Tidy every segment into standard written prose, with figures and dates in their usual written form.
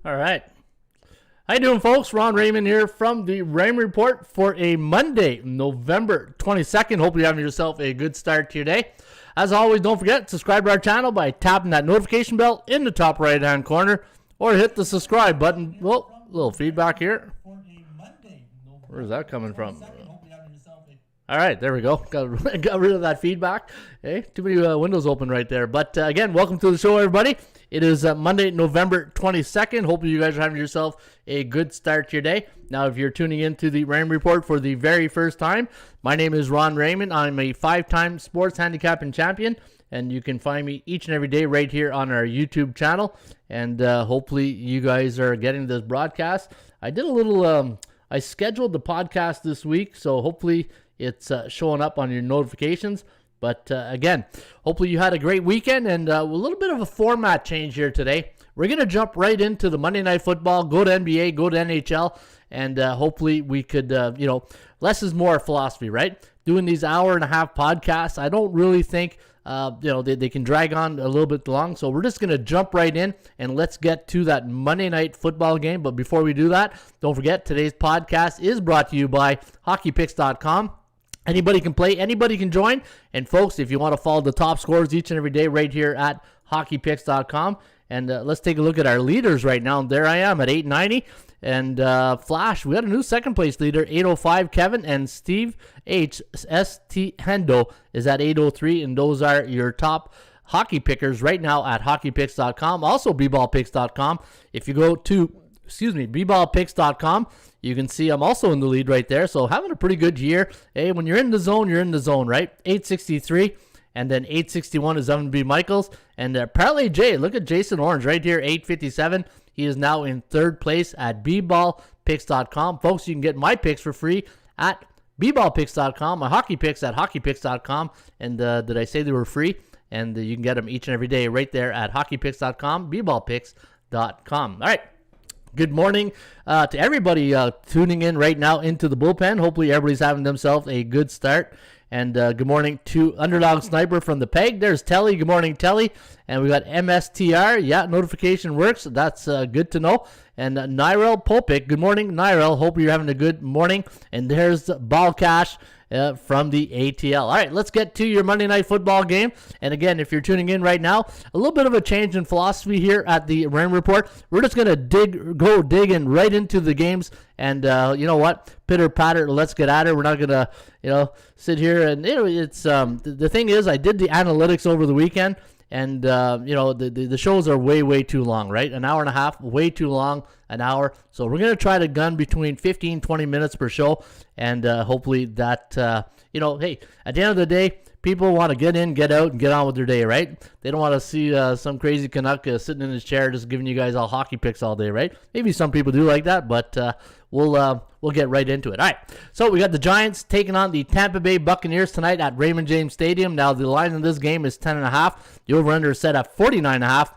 All right. How you doing, folks? Ron Raymond here from the Raymond Report for a Monday, November 22nd. Hope you're having yourself a good start to your day. As always, don't forget, subscribe to our channel by tapping that notification bell in the top right-hand corner or hit the subscribe button. Well, a little feedback here. Where is that coming from? All right, there we go. Got rid of that feedback. Hey, too many windows open right there. But again, welcome to the show, everybody. It is Monday, November 22nd. Hopefully you guys are having yourself a good start to your day. Now, if you're tuning into the Raymond Report for the very first time, my name is Ron Raymond. I'm a 5-time sports handicapping champion, and you can find me each and every day right here on our YouTube channel. And hopefully you guys are getting this broadcast. I did a little, I scheduled the podcast this week, so hopefully it's showing up on your notifications. But again, hopefully you had a great weekend, and a little bit of a format change here today. We're going to jump right into the Monday Night Football, go to NBA, go to NHL, and hopefully we could, less is more philosophy, right? Doing these hour-and-a-half podcasts, I don't really think, they can drag on a little bit long. So we're just going to jump right in, and let's get to that Monday Night Football game. But before we do that, don't forget, today's podcast is brought to you by HockeyPicks.com. Anybody can play, anybody can join. And folks, if you want to follow the top scores each and every day right here at HockeyPicks.com. And let's take a look at our leaders right now. There I am at 890. And Flash, we got a new second place leader, 805 Kevin, and Steve H. S.T. Hendo is at 803. And those are your top hockey pickers right now at HockeyPicks.com. Also, bballpicks.com. If you go to, bballpicks.com, you can see I'm also in the lead right there. So having a pretty good year. Hey, when you're in the zone, you're in the zone, right? 863. And then 861 is Evan B. Michaels. And Parlay J, look at Jason Orange right here, 857. He is now in third place at bballpicks.com. Folks, you can get my picks for free at bballpicks.com. My hockey picks at hockeypicks.com. And did I say they were free? And you can get them each and every day right there at hockeypicks.com, bballpicks.com. All right. Good morning to everybody tuning in right now into the bullpen. Hopefully everybody's having themselves a good start. And good morning to Underdog Sniper from the Peg. There's Telly. Good morning, Telly. And we got MSTR. Yeah, notification works. That's good to know. And Nyrel Popik. Good morning, Nyrel. Hope you're having a good morning. And there's Ball Cash from the ATL. All right, let's get to your Monday Night Football game. And again, if you're tuning in right now, a little bit of a change in philosophy here at the Raymond Report. We're just going to go dig in right into the games. And you know what? Pitter patter, let's get at it. We're not going to, sit here. And it's the thing is, I did the analytics over the weekend. And, the shows are way too long, right? An hour and a half, way too long, an hour. So we're going to try to gun between 15, 20 minutes per show. And hopefully that, hey, at the end of the day, people want to get in, get out, and get on with their day, right? They don't want to see some crazy Canuck sitting in his chair just giving you guys all hockey picks all day, right? Maybe some people do like that, but we'll get right into it. All right, so we got the Giants taking on the Tampa Bay Buccaneers tonight at Raymond James Stadium. Now, the line in this game is 10.5. The over-under is set at 49.5.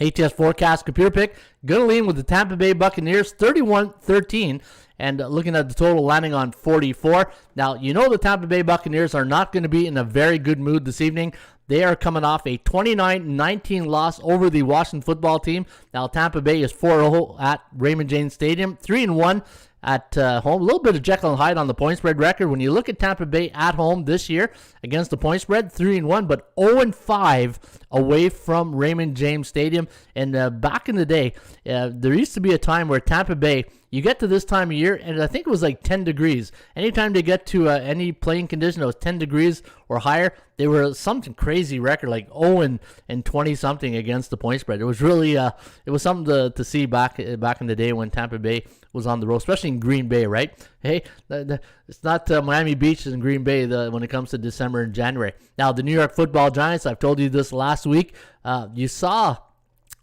ATS Forecast Computer Pick, going to lean with the Tampa Bay Buccaneers, 31-13. And looking at the total, landing on 44. Now, the Tampa Bay Buccaneers are not going to be in a very good mood this evening. They are coming off a 29-19 loss over the Washington football team. Now, Tampa Bay is 4-0 at Raymond James Stadium, 3-1 at home. A little bit of Jekyll and Hyde on the point spread record. When you look at Tampa Bay at home this year against the point spread, 3-1, but 0-5 away from Raymond James Stadium. And back in the day, there used to be a time where Tampa Bay, you get to this time of year, and I think it was like 10 degrees. Anytime they get to any playing condition that was 10 degrees or higher, they were something crazy record, like 0-20-something against the point spread. It was really, it was something to see back in the day when Tampa Bay was on the road, especially in Green Bay, right? Hey, it's not Miami Beach and Green Bay when it comes to December and January. Now, the New York Football Giants, I've told you this last week. You saw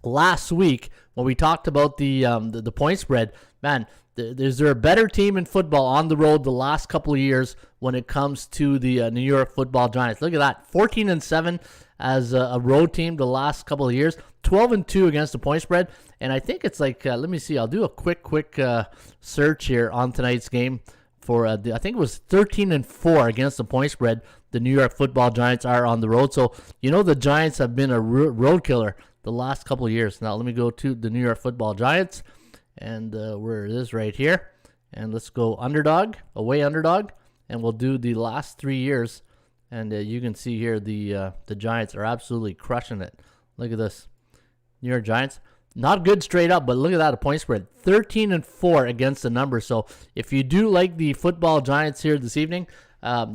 last week when we talked about the point spread, man, is there a better team in football on the road the last couple of years when it comes to the New York Football Giants? Look at that, 14-7 as a road team the last couple of years, 12-2 against the point spread. And I think it's like, let me see, I'll do a quick search here on tonight's game for, I think it was 13-4 against the point spread. The New York Football Giants are on the road. So, the Giants have been a road killer the last couple of years. Now, let me go to the New York Football Giants, and where it is right here. And let's go underdog, away underdog, and we'll do the last 3 years. And you can see here the Giants are absolutely crushing it. Look at this. New York Giants. Not good straight up, but look at that, a point spread. 13-4 against the number. So if you do like the football Giants here this evening,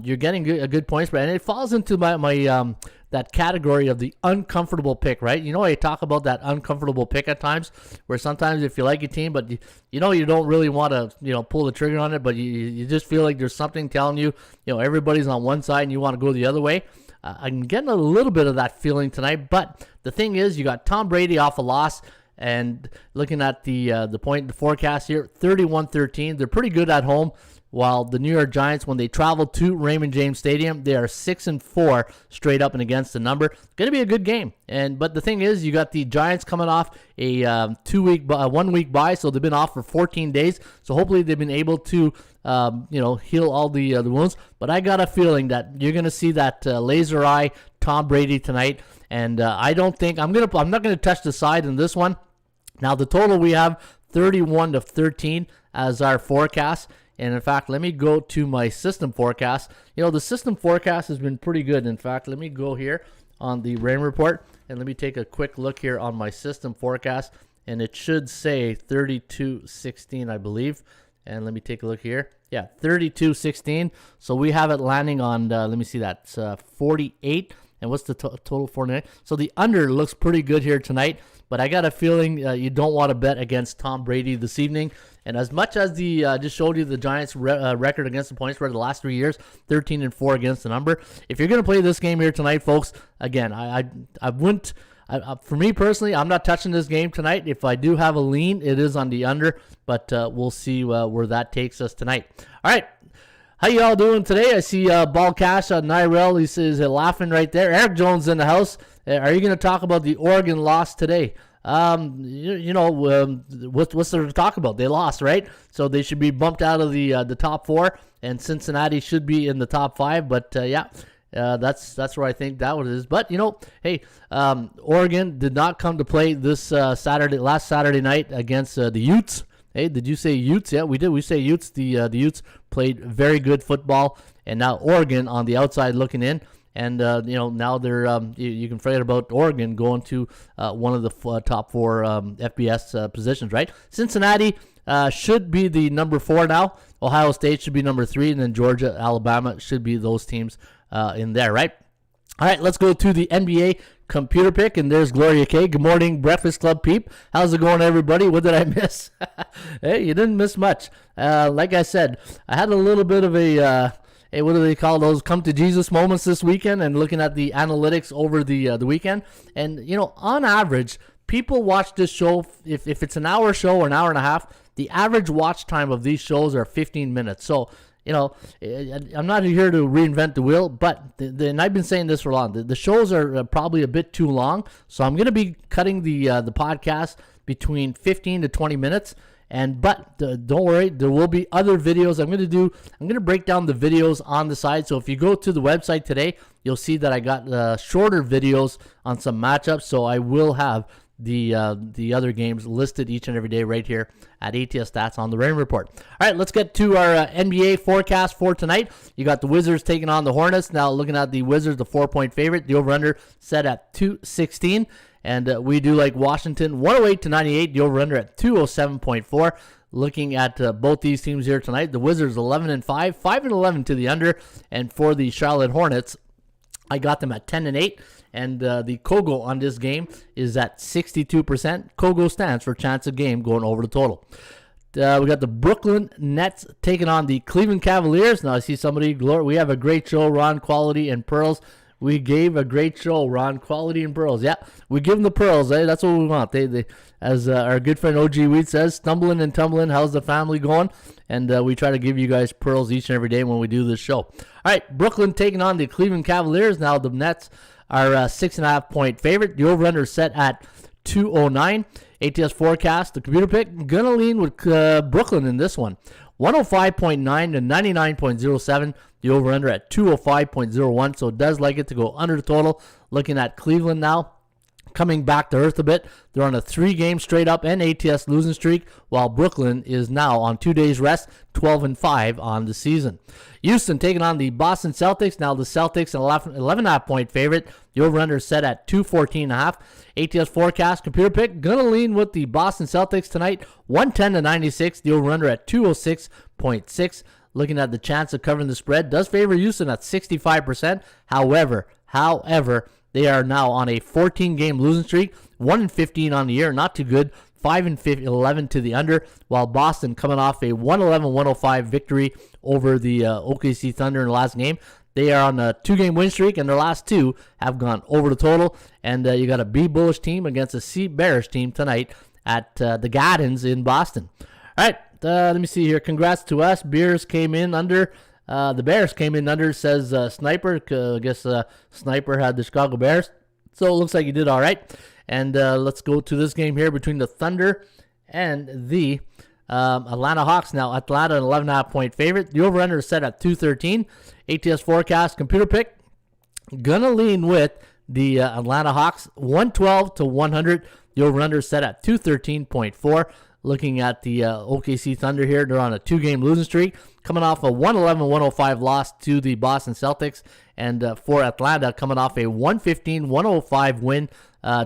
you're getting a good point spread. And it falls into my that category of the uncomfortable pick, right? You know, I talk about that uncomfortable pick at times, where sometimes if you like a team, but you don't really want to, pull the trigger on it, but you just feel like there's something telling you, everybody's on one side and you want to go the other way. I'm getting a little bit of that feeling tonight, but the thing is, you got Tom Brady off a loss, and looking at the point, the forecast here, 31-13. They're pretty good at home, while the New York Giants, when they travel to Raymond James Stadium, they are 6-4 straight up and against the number. Going to be a good game. But the thing is, you got the Giants coming off a 1 week bye, so they've been off for 14 days. So hopefully they've been able to heal all the wounds. But I got a feeling that you're going to see that laser eye Tom Brady tonight. And I don't think I'm not going to touch the side in this one. Now the total we have 31-13 as our forecast. And in fact, let me go to my system forecast. The system forecast has been pretty good. In fact, let me go here on the rain report and let me take a quick look here on my system forecast. And it should say 32-16, I believe. And let me take a look here. Yeah, 32-16. So we have it landing on, let me see that, 48. And what's the total 49? So the under looks pretty good here tonight. But I got a feeling you don't want to bet against Tom Brady this evening. And as much as the just showed you the Giants' record against the point spread the last 3 years, 13-4 against the number. If you're going to play this game here tonight, folks, again, I wouldn't. For me personally, I'm not touching this game tonight. If I do have a lean, it is on the under. But we'll see where that takes us tonight. All right. How you all doing today? I see Ball Cash on Nirel. He says laughing right there. Eric Jones in the house. Are you going to talk about the Oregon loss today? What's there to talk about? They lost, right? So they should be bumped out of the top 4, and Cincinnati should be in the top 5. But that's where I think that one is. But hey, Oregon did not come to play this last Saturday night against the Utes. Hey, did you say Utes? Yeah, we did. We say Utes. The Utes played very good football, and now Oregon on the outside looking in. And, now they're you can forget about Oregon going to one of the top 4 FBS positions, right? Cincinnati should be the number 4 now. Ohio State should be number 3, and then Georgia, Alabama should be those teams in there, right? All right, let's go to the NBA computer pick, and there's Gloria K. Good morning, Breakfast Club peep. How's it going, everybody? What did I miss? Hey, you didn't miss much. Like I said, I had a little bit of a... Hey, what do they call those come to Jesus moments this weekend, and looking at the analytics over the weekend. And, on average, people watch this show, if it's an hour show or an hour and a half, the average watch time of these shows are 15 minutes. So, I'm not here to reinvent the wheel, but and I've been saying this for long. The shows are probably a bit too long, so I'm going to be cutting the podcast between 15 to 20 minutes. But don't worry, there will be other videos I'm going to break down the videos on the side. So if you go to the website today, you'll see that I got shorter videos on some matchups. So I will have the other games listed each and every day right here at ATS Stats on the Rain Report. All right, let's get to our NBA forecast for tonight. You got the Wizards taking on the Hornets. Now looking at the Wizards, the 4-point favorite. The over-under set at 216. And we do like Washington, 108-98, the over-under at 207.4. Looking at both these teams here tonight, the Wizards 11-5, 5-11 to the under. And for the Charlotte Hornets, I got them at 10-8. And the Kogo on this game is at 62%. Kogo stands for chance of game going over the total. We got the Brooklyn Nets taking on the Cleveland Cavaliers. Now I see somebody, we have a great show, Ron, Quality, and Pearls. We gave a great show, Ron, Quality and Pearls. Yeah, we give them the pearls. Eh? That's what we want. They as our good friend OG Weed says, stumbling and tumbling. How's the family going? And we try to give you guys pearls each and every day when we do this show. All right, Brooklyn taking on the Cleveland Cavaliers. Now the Nets are 6.5 point favorite. The over/under set at 209. ATS forecast, the computer pick, gonna lean with Brooklyn in this one. 105.9 to 99.07. The over-under at 205.01. So it does like it to go under the total. Looking at Cleveland now, coming back to earth a bit. They're on a 3-game straight up and ATS losing streak, while Brooklyn is now on 2 days rest, 12-5 on the season. Houston taking on the Boston Celtics. Now the Celtics an 11.5 point favorite. The over-under is set at 214.5. ATS forecast computer pick gonna lean with the Boston Celtics tonight, 110-96. The over-under at 206.6. Looking at the chance of covering the spread, does favor Houston at 65%. However, they are now on a 14-game losing streak, 1-15 on the year, not too good. 5-11 to the under, while Boston coming off a 111-105 victory over the OKC Thunder in the last game. They are on a 2-game win streak, and their last 2 have gone over the total. And you got a B bullish team against a C bearish team tonight at the Gardens in Boston. All right, let me see here. Congrats to us. Bears came in under. The Bears came in under, says Sniper. I guess Sniper had the Chicago Bears. So it looks like he did all right. And let's go to this game here between the Thunder and the Atlanta Hawks. Now, Atlanta, an 11.5 point favorite. The over-under is set at 213. ATS forecast computer pick. Gonna lean with the Atlanta Hawks, 112-100. The over-under is set at 213.4. Looking at the OKC Thunder here, they're on a 2-game losing streak, coming off a 111-105 loss to the Boston Celtics. And for Atlanta, coming off a 115-105 win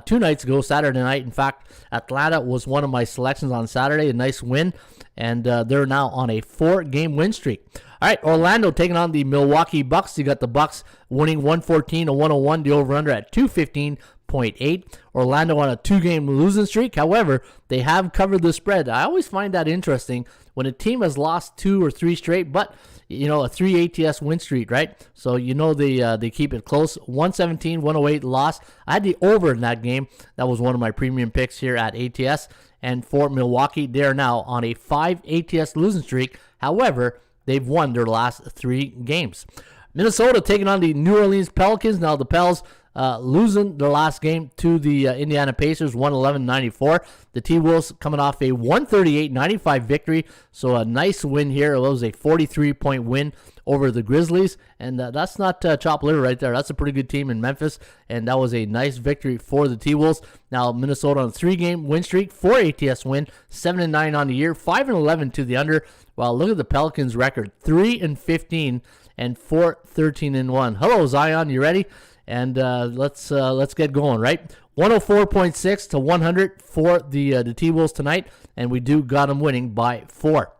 2 nights ago, Saturday night. In fact, Atlanta was one of my selections on Saturday, a nice win, and they're now on a 4-game win streak. All right, Orlando taking on the Milwaukee Bucks. You got the Bucks winning 114-101, the over-under at 215.8. Orlando on a 2-game losing streak. However, they have covered the spread. I always find that interesting when a team has lost 2 or 3 straight, but a 3 ATS win streak, right? So they keep it close. 117-108 loss. I had the over in that game. That was one of my premium picks here at ATS. And for Milwaukee, they are now on a 5 ATS losing streak. However, they've won their last 3 games. Minnesota taking on the New Orleans Pelicans. Now the Pels losing their last game to the Indiana Pacers, 111-94. The T-Wolves coming off a 138-95 victory, so a nice win here. It was a 43-point win over the Grizzlies, and that's not chopped liver right there. That's a pretty good team in Memphis, and that was a nice victory for the T-Wolves. Now Minnesota on a 3-game win streak, 4 ATS win, 7-9 on the year, 5-11 to the under. Well, look at the Pelicans' record, 3-15 and 4-13-1. Hello, Zion, you ready? And let's get going, right? 104.6 to 100 for the T-Wolves tonight, and we do got them winning by 4.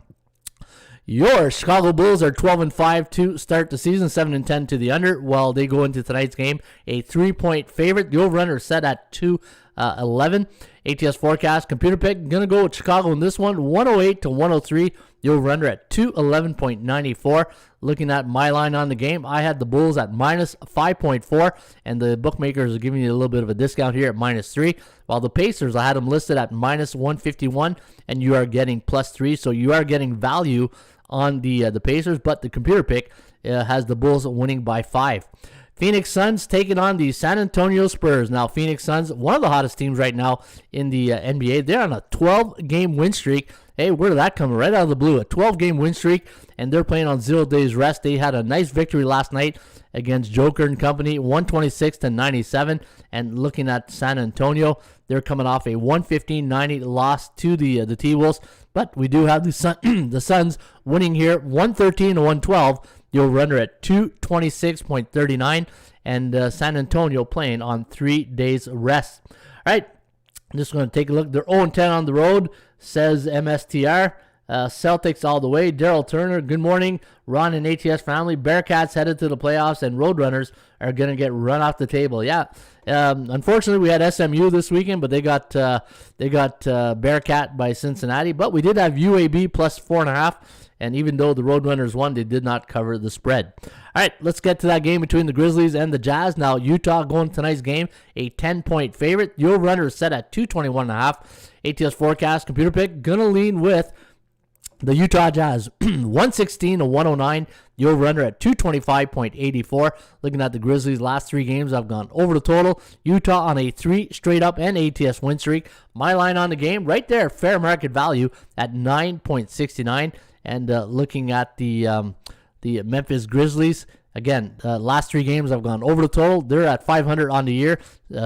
Your Chicago Bulls are 12-5 to start the season, 7-10 to the under, while they go into tonight's game a 3-point favorite. The over-under is set at 211. ATS forecast computer pick gonna go with Chicago in this one, 108-103. The over-under at 211.94. Looking at my line on the game, I had the Bulls at minus 5.4, and the bookmakers are giving you a little bit of a discount here at minus 3. While the Pacers, I had them listed at minus 151, and you are getting plus 3, so you are getting value on the Pacers, but the computer pick has the Bulls winning by 5. Phoenix Suns taking on the San Antonio Spurs. Now, Phoenix Suns, one of the hottest teams right now in the NBA. They're on a 12-game win streak. Hey, where did that come? Right out of the blue. A 12-game win streak, and they're playing on 0 days rest. They had a nice victory last night against Joker and company, 126-97. And looking at San Antonio, they're coming off a 115-90 loss to the T-Wolves. But we do have the Suns winning here, 113-112. The over-under at 226.39, and San Antonio playing on 3 days rest. All right, I'm just going to take a look. They're 0-10 on the road, says MSTR. Celtics all the way. Daryl Turner, good morning. Ron and ATS family. Bearcats headed to the playoffs, and Roadrunners are going to get run off the table. Yeah, unfortunately, we had SMU this weekend, but they got Bearcat by Cincinnati. But we did have UAB plus 4.5. And even though the Roadrunners won, they did not cover the spread. All right, let's get to that game between the Grizzlies and the Jazz. Now, Utah going to tonight's game, a 10-point favorite. The over-under is set at 221.5. ATS forecast, computer pick, gonna lean with the Utah Jazz, 116-109. The over-under at 225.84. Looking at the Grizzlies' last 3 games, I've gone over the total. Utah on a 3 straight-up and ATS win streak. My line on the game, right there, fair market value at 9.69. And looking at the Memphis Grizzlies, Again, last 3 games I've gone over the total. They're at 500 on the year,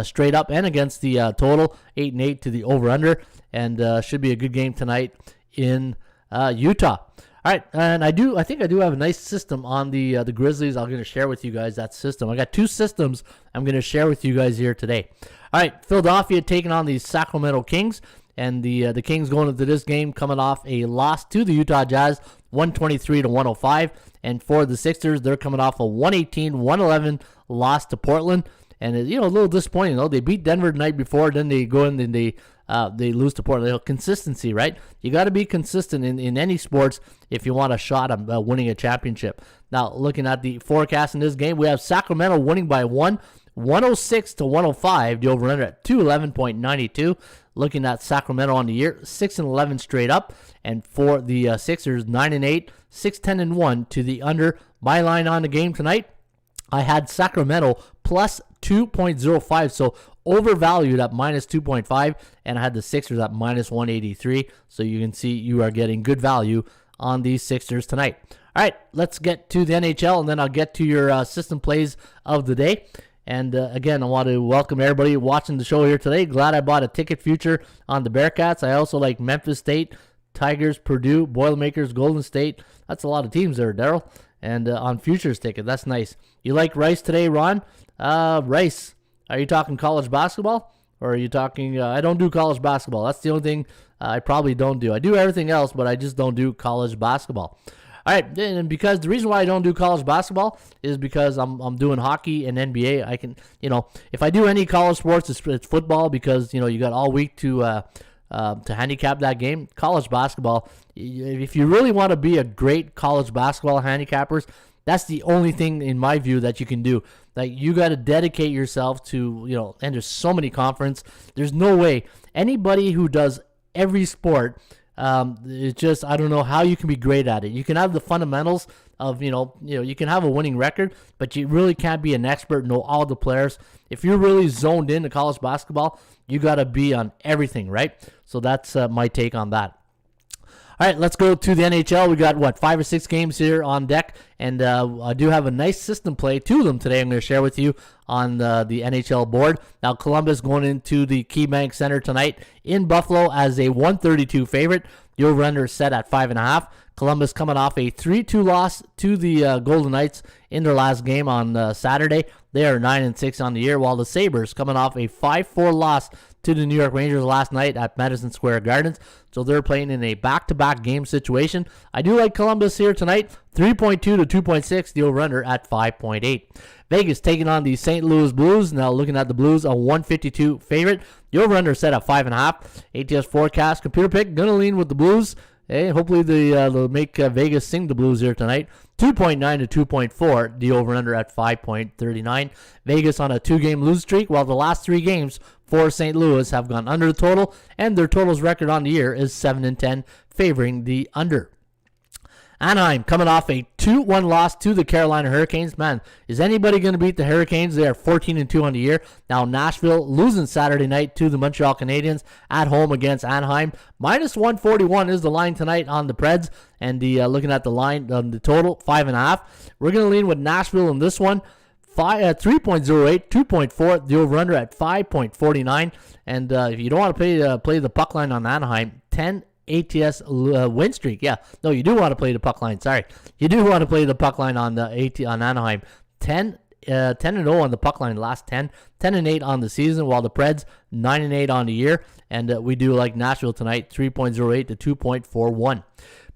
straight up and against the total, 8-8 to the over/under, and should be a good game tonight in Utah. All right, and I think I do have a nice system on the Grizzlies. I'm going to share with you guys that system. I got 2 systems I'm going to share with you guys here today. All right, Philadelphia taking on the Sacramento Kings, and the Kings going into this game coming off a loss to the Utah Jazz, 123-105. And for the Sixers, they're coming off a 118-111 loss to Portland. And, a little disappointing, though. They beat Denver the night before, then they go in and they lose to Portland. Consistency, right? You got to be consistent in any sports if you want a shot at winning a championship. Now, looking at the forecast in this game, we have Sacramento winning by 106-105. The over-under at 211.92. Looking at Sacramento on the year, 6-11 straight up. And for the Sixers, 9-8, 6-10-1 to the under. My line on the game tonight, I had Sacramento plus 2.05, so overvalued at minus 2.5, and I had the Sixers at minus 183. So you can see you are getting good value on these Sixers tonight. All right, let's get to the NHL, and then I'll get to your system plays of the day. And again, I want to welcome everybody watching the show here today. Glad I bought a ticket future on the Bearcats. I also like Memphis State, Tigers, Purdue, Boilermakers, Golden State. That's a lot of teams there, Daryl. And on futures ticket, that's nice. You like Rice today, Ron? Rice, are you talking college basketball? Or are you talking, I don't do college basketball. That's the only thing I probably don't do. I do everything else, but I just don't do college basketball. All right, and because the reason why I don't do college basketball is because I'm doing hockey and NBA. I can, if I do any college sports, it's football because, you got all week to handicap that game. College basketball, if you really want to be a great college basketball handicappers, that's the only thing in my view that you can do. Like, you got to dedicate yourself to, and there's so many conference. There's no way anybody who does every sport, it's just, I don't know how you can be great at it. You can have the fundamentals of, you can have a winning record, but you really can't be an expert, know all the players. If you're really zoned into college basketball, you got to be on everything, right? So that's my take on that. All right, let's go to the NHL. We got, 5 or 6 games here on deck, and I do have a nice system play, 2 of them today I'm going to share with you on the NHL board. Now, Columbus going into the KeyBank Center tonight in Buffalo as a 132 favorite. The over-under is set at 5.5. Columbus coming off a 3-2 loss to the Golden Knights in their last game on Saturday. They are 9-6 on the year, while the Sabres coming off a 5-4 loss to the New York Rangers last night at Madison Square Gardens. So they're playing in a back-to-back game situation. I do like Columbus here tonight, 3.2 to 2.6, the over-under at 5.8. Vegas taking on the St. Louis Blues. Now looking at the Blues, a 152 favorite. The over-under set at 5.5. ATS forecast, computer pick, gonna lean with the Blues. Hey, hopefully they'll make Vegas sing the Blues here tonight. 2.9 to 2.4, the over-under at 5.39. Vegas on a 2-game lose streak, while the last 3 games for St. Louis have gone under the total, and their totals record on the year is 7-10, favoring the under. Anaheim coming off a 2-1 loss to the Carolina Hurricanes. Man, is anybody going to beat the Hurricanes? They are 14-2 on the year. Now Nashville losing Saturday night to the Montreal Canadiens at home against Anaheim. Minus 141 is the line tonight on the Preds. And looking at the line, the total, 5.5. We're going to lean with Nashville in this one. 3.08, 2.4, the over-under at 5.49. And if you don't want to play the puck line on Anaheim, 10 ATS win streak. Yeah, no, you do want to play the puck line. Sorry, you do want to play the puck line on on Anaheim. 10-0 on the puck line last 10-8 on the season, while the Preds 9-8 on the year. And we do like Nashville tonight, 3.08 to 2.41.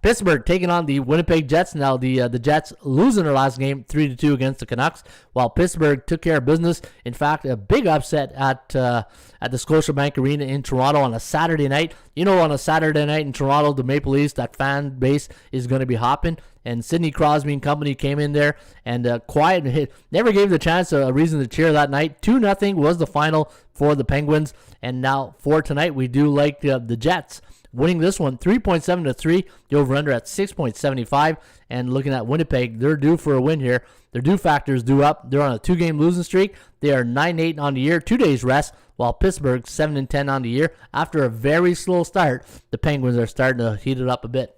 Pittsburgh taking on the Winnipeg Jets. Now the Jets losing their last game 3-2 against the Canucks, while Pittsburgh took care of business. In fact, a big upset at the Scotiabank Arena in Toronto on a Saturday night. On a Saturday night in Toronto, the Maple Leafs, that fan base is going to be hopping. And Sidney Crosby and company came in there and quiet and hit. Never gave the chance a reason to cheer that night. 2-0 was the final for the Penguins. And now for tonight, we do like the Jets winning this one, 3.7 to 3. The over-under at 6.75. And looking at Winnipeg, they're due for a win here. Their due factors due up. They're on a 2-game losing streak. They are 9-8 on the year, 2 days rest, while Pittsburgh 7-10 on the year. After a very slow start, the Penguins are starting to heat it up a bit.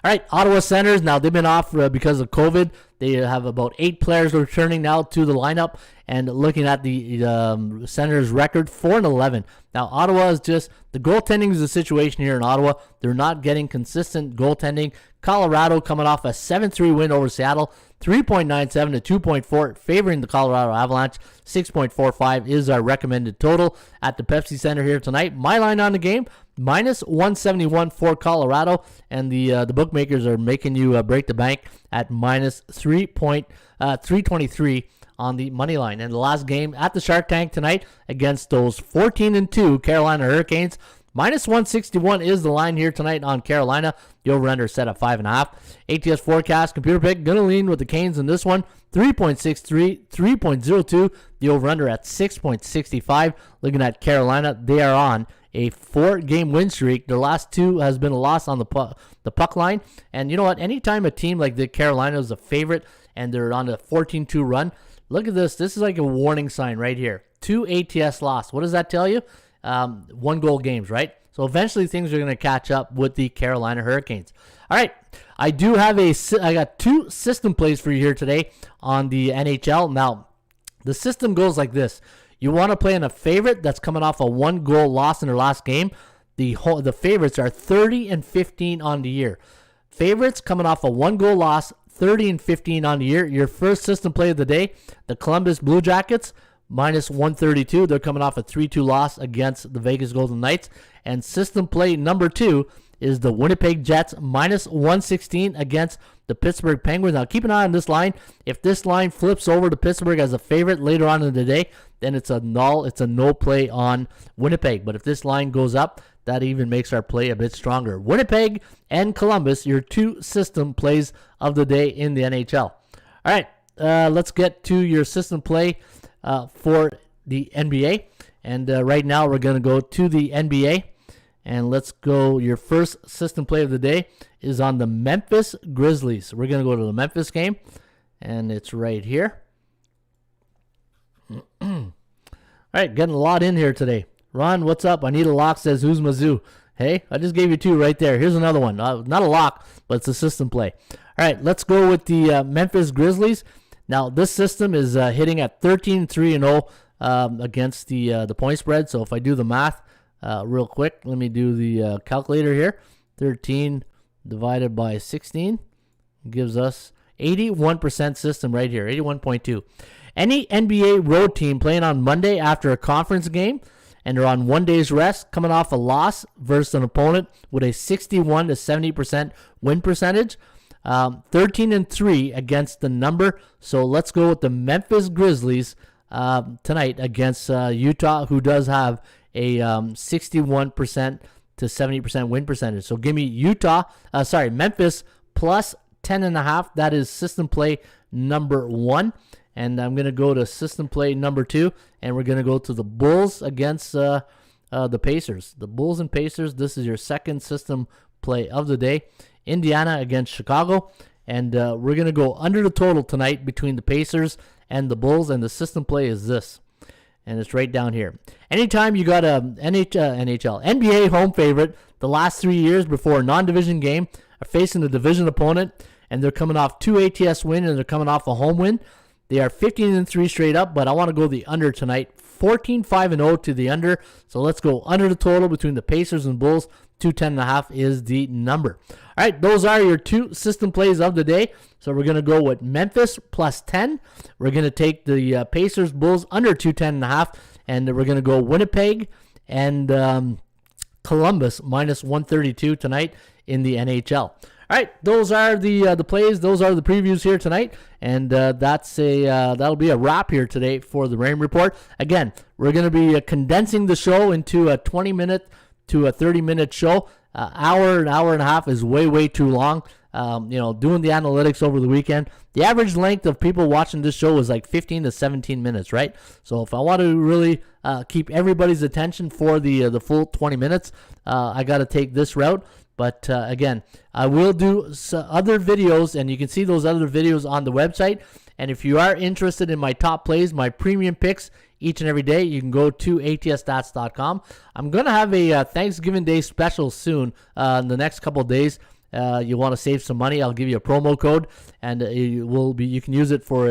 All right, Ottawa Senators, now they've been off because of COVID. They have about 8 players returning now to the lineup. And looking at the Senators' record, 4-11. Now, Ottawa is just, the goaltending is the situation here in Ottawa. They're not getting consistent goaltending. Colorado coming off a 7-3 win over Seattle, 3.97 to 2.4, favoring the Colorado Avalanche. 6.45 is our recommended total at the Pepsi Center here tonight. My line on the game, minus 171 for Colorado, and the bookmakers are making you break the bank at minus 3.323 on the money line. And the last game at the Shark Tank tonight against those 14-2 Carolina Hurricanes. Minus 161 is the line here tonight on Carolina. The over-under set at 5.5. ATS Forecast, computer pick, going to lean with the Canes in this one. 3.63, 3.02. The over-under at 6.65. Looking at Carolina, they are on a 4-game win streak. Their last 2 has been a loss on the puck line. And you know what? Anytime a team like the Carolina is a favorite and they're on a 14-2 run, look at this. This is like a warning sign right here. 2 ATS loss. What does that tell you? 1-goal games, right? So eventually things are going to catch up with the Carolina Hurricanes. All right, I got 2 system plays for you here today on the NHL. Now, the system goes like this. You want to play in a favorite that's coming off a 1-goal loss in their last game. The favorites are 30-15 on the year. Favorites coming off a 1-goal loss, 30-15 on the year. Your first system play of the day, the Columbus Blue Jackets, minus 132. They're coming off a 3-2 loss against the Vegas Golden Knights. And system play number 2 is the Winnipeg Jets, minus 116 against the Pittsburgh Penguins. Now, keep an eye on this line. If this line flips over to Pittsburgh as a favorite later on in the day, then it's a no play on Winnipeg. But if this line goes up, that even makes our play a bit stronger. Winnipeg and Columbus, your 2 system plays of the day in the NHL. All right, let's get to your system play for the NBA. And right now we're going to go to the NBA. And let's go. Your first system play of the day is on the Memphis Grizzlies. We're going to go to the Memphis game. And it's right here. All right, getting a lot in here today. Ron, what's up? I need a lock, says who's Mizzou. Hey, I just gave you 2 right there. Here's another one. Not a lock, but it's a system play. All right, let's go with the Memphis Grizzlies. Now, this system is hitting at 13-3-0 against the point spread. So if I do the math real quick, let me do the calculator here. 13 divided by 16 gives us 81% system right here, 81.2. Any NBA road team playing on Monday after a conference game and they're on 1 day's rest, coming off a loss versus an opponent with a 61 to 70% win percentage, 13-3 against the number. So let's go with the Memphis Grizzlies tonight against Utah, who does have a 61% to 70% win percentage. So give me Memphis plus 10.5. That is system play number 1. And I'm going to go to system play number 2, and we're going to go to the Bulls against the Pacers. The Bulls and Pacers, this is your second system play of the day. Indiana against Chicago, and we're going to go under the total tonight between the Pacers and the Bulls, and the system play is this. And it's right down here. Anytime you got a NBA home favorite the last 3 years before a non-division game are facing a division opponent, and they're coming off 2 ATS wins and they're coming off a home win, they are 15-3 straight up, but I want to go the under tonight. 14-5-0 to the under. So let's go under the total between the Pacers and Bulls. 210.5 is the number. All right, those are your 2 system plays of the day. So we're going to go with Memphis plus 10. We're going to take the Pacers Bulls under 210.5, and we're going to go Winnipeg and Columbus minus 132 tonight in the NHL. All right, those are the plays. Those are the previews here tonight, and that'll be a wrap here today for the Raymond Report. Again, we're going to be condensing the show into a 20-minute to a 30-minute show. An hour and a half is way too long. Doing the analytics over the weekend, the average length of people watching this show is like 15 to 17 minutes, right? So if I want to really keep everybody's attention for the full 20 minutes, I got to take this route. But again, I will do other videos, and you can see those other videos on the website. And if you are interested in my top plays, my premium picks each and every day, you can go to atsstats.com. I'm going to have a Thanksgiving Day special soon in the next couple of days. you want to save some money, I'll give you a promo code, and you can use it for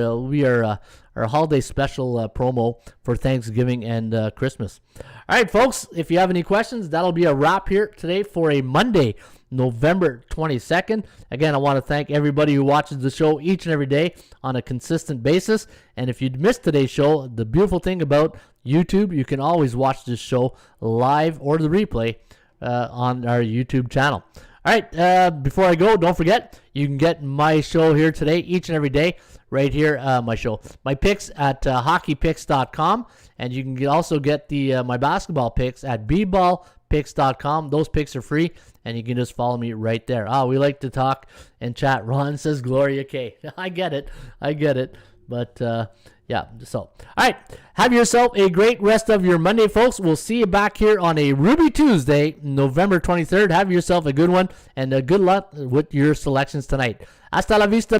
our holiday special promo for Thanksgiving and Christmas. All right, folks, if you have any questions, that'll be a wrap here today for a Monday, November 22nd. Again, I want to thank everybody who watches the show each and every day on a consistent basis. And if you missed today's show, the beautiful thing about YouTube, you can always watch this show live or the replay on our YouTube channel. All right, before I go, don't forget, you can get my show here today, each and every day, right here, my picks at hockeypicks.com, and you can also get my basketball picks at bballpicks.com. Those picks are free, and you can just follow me right there. We like to talk and chat. Ron says Gloria K. I get it, but yeah, so, all right, have yourself a great rest of your Monday, folks. We'll see you back here on a Ruby Tuesday, November 23rd. Have yourself a good one, and good luck with your selections tonight. Hasta la vista.